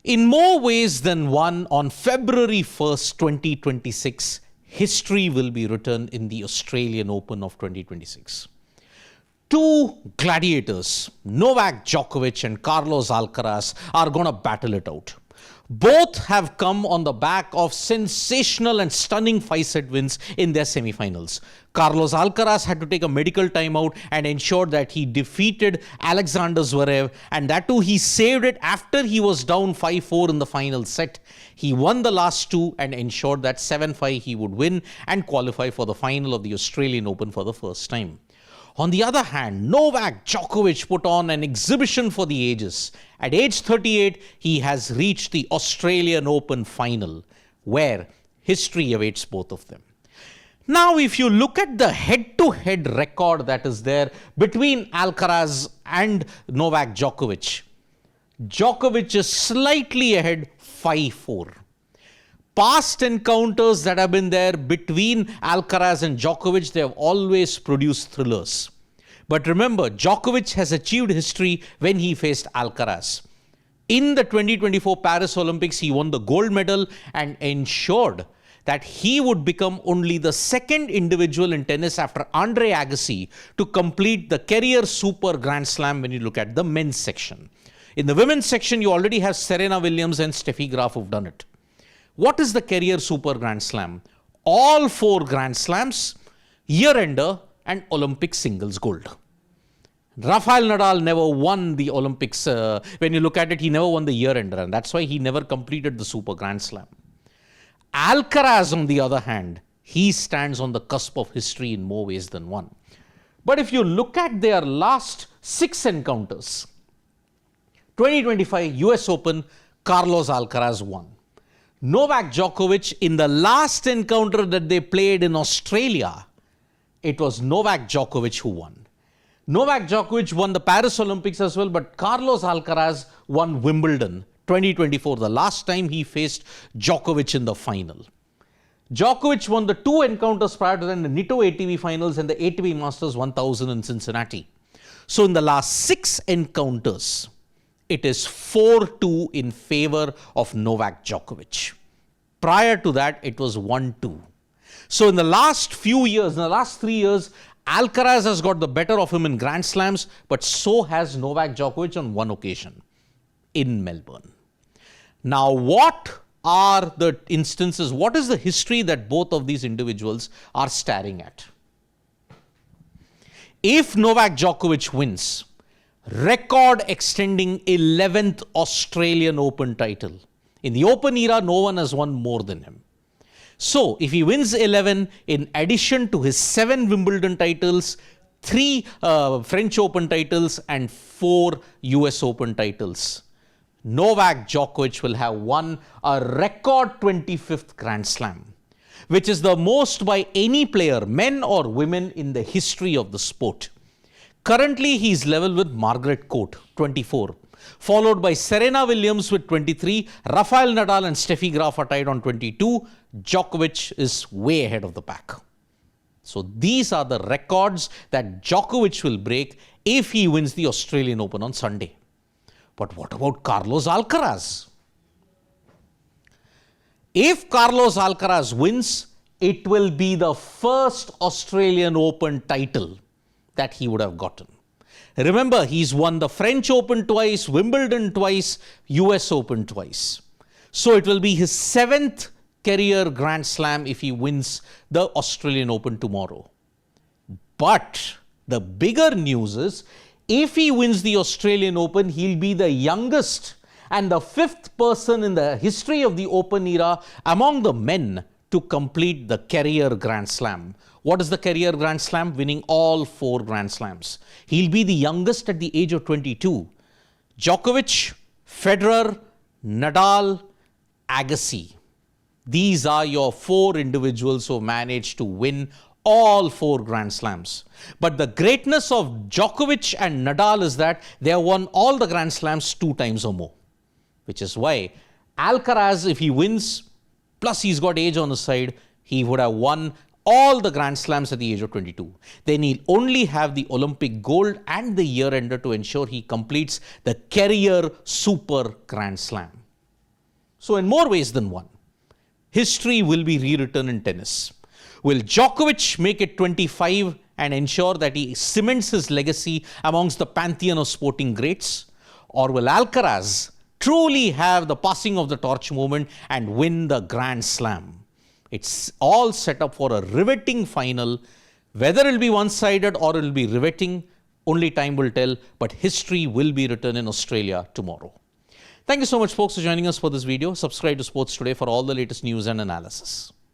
In more ways than one, on February 1st, 2026, history will be written in the Australian Open of 2026. Two gladiators, Novak Djokovic and Carlos Alcaraz, are going to battle it out. Both have come on the back of sensational and stunning 5-set wins in their semi-finals. Carlos Alcaraz had to take a medical timeout and ensure that he defeated Alexander Zverev, and that too he saved it after he was down 5-4 in the final set. He won the last two and ensured that 7-5 he would win and qualify for the final of the Australian Open for the first time. On the other hand, Novak Djokovic put on an exhibition for the ages. At age 38, he has reached the Australian Open final, where history awaits both of them. Now, if you look at the head-to-head record that is there between Alcaraz and Novak Djokovic, Djokovic is slightly ahead 5-4. Past encounters that have been there between Alcaraz and Djokovic, they have always produced thrillers. But remember, Djokovic has achieved history when he faced Alcaraz. In the 2024 Paris Olympics, he won the gold medal and ensured that he would become only the second individual in tennis after Andre Agassi to complete the career super Grand Slam when you look at the men's section. In the women's section, you already have Serena Williams and Steffi Graf who've done it. What is the career super Grand Slam? All 4 Grand Slams, year-ender and Olympic singles gold. Rafael Nadal never won the Olympics. When you look at it, he never won the year-ender, and that's why he never completed the super Grand Slam. Alcaraz, on the other hand, he stands on the cusp of history in more ways than one. But if you look at their last 6 encounters, 2025 US Open, Carlos Alcaraz won. Novak Djokovic, in the last encounter that they played in Australia, it was Novak Djokovic who won. Novak Djokovic won the Paris Olympics as well, but Carlos Alcaraz won Wimbledon 2024, the last time he faced Djokovic in the final. Djokovic won the 2 encounters prior to that, the Nitto ATP finals and the ATP Masters 1000 in Cincinnati. So in the last 6 encounters, it is 4-2 in favor of Novak Djokovic. Prior to that, it was 1-2. So in the last few years, in the last 3 years, Alcaraz has got the better of him in Grand Slams, but so has Novak Djokovic on one occasion, in Melbourne. Now, what are the instances, what is the history that both of these individuals are staring at? If Novak Djokovic wins, record extending 11th Australian Open title. In the Open era, no one has won more than him. So, if he wins 11, in addition to his 7 Wimbledon titles, 3 French Open titles and 4 US Open titles, Novak Djokovic will have won a record 25th Grand Slam, which is the most by any player, men or women, in the history of the sport. Currently, he is level with Margaret Court, 24, followed by Serena Williams with 23, Rafael Nadal and Steffi Graf are tied on 22, Djokovic is way ahead of the pack. So these are the records that Djokovic will break if he wins the Australian Open on Sunday. But what about Carlos Alcaraz? If Carlos Alcaraz wins, it will be the first Australian Open title that he would have gotten. Remember, he's won the French Open twice, Wimbledon twice, US Open twice. So it will be his 7th career Grand Slam if he wins the Australian Open tomorrow. But the bigger news is, if he wins the Australian Open, he'll be the youngest and the 5th person in the history of the Open era among the men to complete the career Grand Slam. What is the career Grand Slam? Winning all 4 Grand Slams. He'll be the youngest at the age of 22. Djokovic, Federer, Nadal, Agassi. These are your 4 individuals who managed to win all 4 Grand Slams. But the greatness of Djokovic and Nadal is that they have won all the Grand Slams 2 times or more. Which is why Alcaraz, if he wins, plus he's got age on his side, he would have won all the Grand Slams at the age of 22. Then he'll only have the Olympic gold and the year-ender to ensure he completes the career super Grand Slam. So in more ways than one, history will be rewritten in tennis. Will Djokovic make it 25 and ensure that he cements his legacy amongst the pantheon of sporting greats? Or will Alcaraz truly have the passing of the torch moment and win the Grand Slam? It's all set up for a riveting final. Whether it will be one-sided or it will be riveting, only time will tell, but history will be written in Australia tomorrow. Thank you so much, folks, for joining us for this video. Subscribe to Sports Today for all the latest news and analysis.